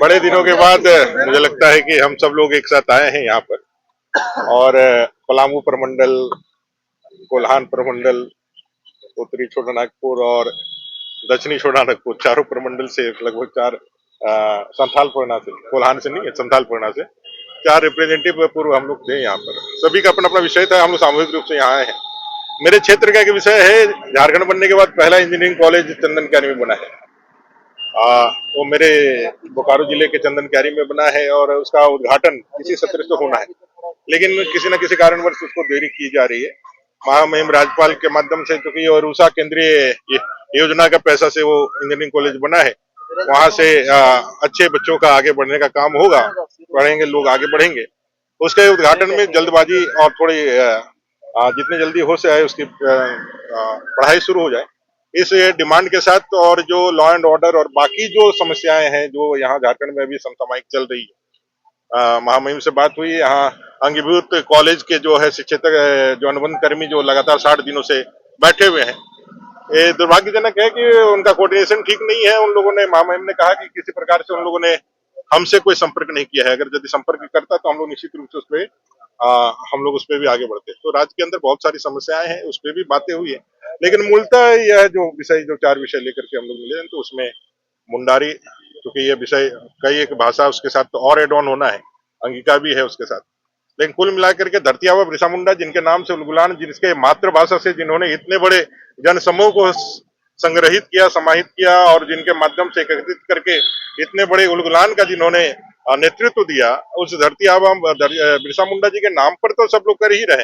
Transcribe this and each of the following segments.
बड़े दिनों के बाद मुझे लगता है कि हम सब लोग एक साथ आए हैं यहाँ पर और पलामू प्रमंडल, कोल्हान प्रमंडल, उत्तरी छोटानागपुर और दक्षिणी छोटानागपुर चारों प्रमंडल से लगभग चार संथाल पुरना से, कोल्हान से नहीं, संथाल पुरना से चार रिप्रेजेंटेटिव पूर्व हम लोग थे यहाँ पर। सभी का अपना अपना विषय था, हम लोग सामूहिक रूप से यहाँ आए हैं। मेरे क्षेत्र का एक विषय है, झारखंड बनने के बाद पहला इंजीनियरिंग कॉलेज चंदन क्यारी में बना है। वो मेरे बोकारो जिले के चंदन क्यारी में बना है और उसका उद्घाटन इसी सत्र से होना है, लेकिन किसी न किसी कारणवश उसको देरी की जा रही है। महामहिम राज्यपाल के माध्यम से, क्योंकि और रूसा केंद्रीय योजना का पैसा से वो इंजीनियरिंग कॉलेज बना है, वहां से अच्छे बच्चों का आगे बढ़ने का काम होगा, पढ़ेंगे लोग, आगे बढ़ेंगे। उसके उद्घाटन में जल्दबाजी और थोड़ी जितनी जल्दी हो सके उसकी पढ़ाई शुरू हो जाए, इस डिमांड के साथ, और जो लॉ एंड ऑर्डर और बाकी जो समस्याएं हैं जो यहाँ झारखंड में अभी समसामयिक चल रही है, महामहिम से बात हुई। यहाँ अंगीभूत कॉलेज के जो है शिक्षक, जो अनुबंध कर्मी जो लगातार 60 दिनों से बैठे हुए हैं, ये दुर्भाग्यजनक है कि उनका कोऑर्डिनेशन ठीक नहीं है। उन लोगों ने, महामहिम ने कहा कि किसी प्रकार से उन लोगों ने हमसे कोई संपर्क नहीं किया है। अगर यदि संपर्क करता तो हम लोग निश्चित रूप से उस पर हम लोग उस पर भी आगे बढ़ते। तो राज्य के अंदर बहुत सारी समस्याएं हैं, उस पर भी बातें हुई है, लेकिन मूलतः यह जो विषय, जो 4 विषय लेकर के हम लोग मिले हैं, तो उसमें मुंडारी, क्योंकि ये विषय कई एक भाषा उसके साथ तो और एड ऑन होना है, अंगिका भी है उसके साथ, लेकिन कुल मिलाकर के धरती आबा बिरसा मुंडा, जिनके नाम से उलगुलान, जिसके मातृभाषा से जिन्होंने इतने बड़े जनसमूह को संग्रहित किया, समाहित किया, और जिनके माध्यम से एकत्रित करके इतने बड़े उलगुलान का जिन्होंने नेतृत्व दिया, उस धरती आबा बिरसा मुंडा जी के नाम पर तो सब लोग कर ही रहे,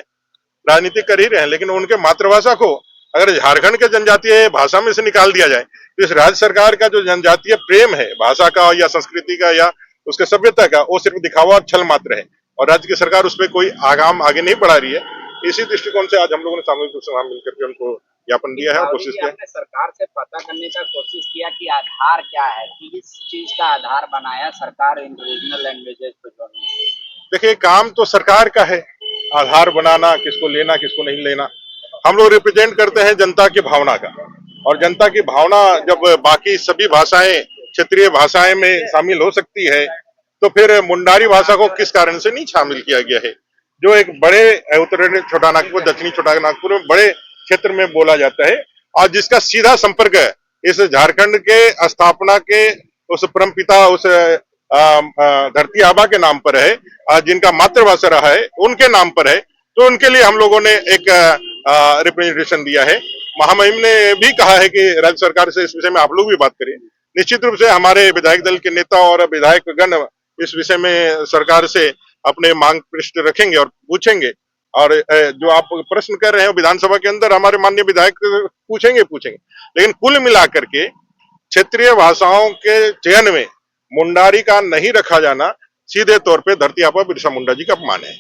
राजनीति कर ही रहे हैं, लेकिन उनके मातृभाषा को अगर झारखंड के जनजातीय भाषा में से निकाल दिया जाए, तो इस राज्य सरकार का जो जनजातीय प्रेम है भाषा का या संस्कृति का या उसके सभ्यता का, वो सिर्फ दिखावा और छल मात्र है, और राज्य की सरकार उस पर कोई आगाम आगे नहीं बढ़ा रही है। इसी दृष्टिकोण से आज हम लोगों ने सामूहिक रूप से वहां मिलकर के उनको ज्ञापन दिया है और कोशिश किया। सरकार से पता करने का कोशिश किया कि आधार क्या है, कि इस चीज का आधार बनाया सरकार इन रीजनल लैंग्वेजेस को जोड़ने। देखिए, काम तो सरकार का है, आधार बनाना, किसको लेना किसको नहीं लेना। हम लोग रिप्रेजेंट करते हैं जनता की भावना का, और जनता की भावना जब बाकी सभी भाषाएं, क्षेत्रीय भाषाएं में शामिल हो सकती है, तो फिर मुंडारी भाषा को किस कारण से नहीं शामिल किया गया है, जो एक बड़े उत्तरी छोटानागपुर, दक्षिणी छोटानागपुर में बड़े क्षेत्र में बोला जाता है, और जिसका सीधा संपर्क है इस झारखंड के स्थापना के उस परमपिता, उस धरती आबा के नाम पर है, जिनका मातृभाषा रहा है, उनके नाम पर है। तो उनके लिए हम लोगों ने एक रिप्रेजेंटेशन दिया है। महामहिम ने भी कहा है कि राज्य सरकार से इस विषय में आप लोग भी बात करें। निश्चित रूप से हमारे विधायक दल के नेता और विधायक गण इस विषय में सरकार से अपने मांग पृष्ठ रखेंगे और पूछेंगे, और जो आप प्रश्न कर रहे हैं विधानसभा के अंदर हमारे माननीय विधायक पूछेंगे, लेकिन कुल मिलाकर के क्षेत्रीय भाषाओं के चयन में मुंडारी का नहीं रखा जाना सीधे तौर पे धरती आबा बिरसा मुंडा जी का अपमान है।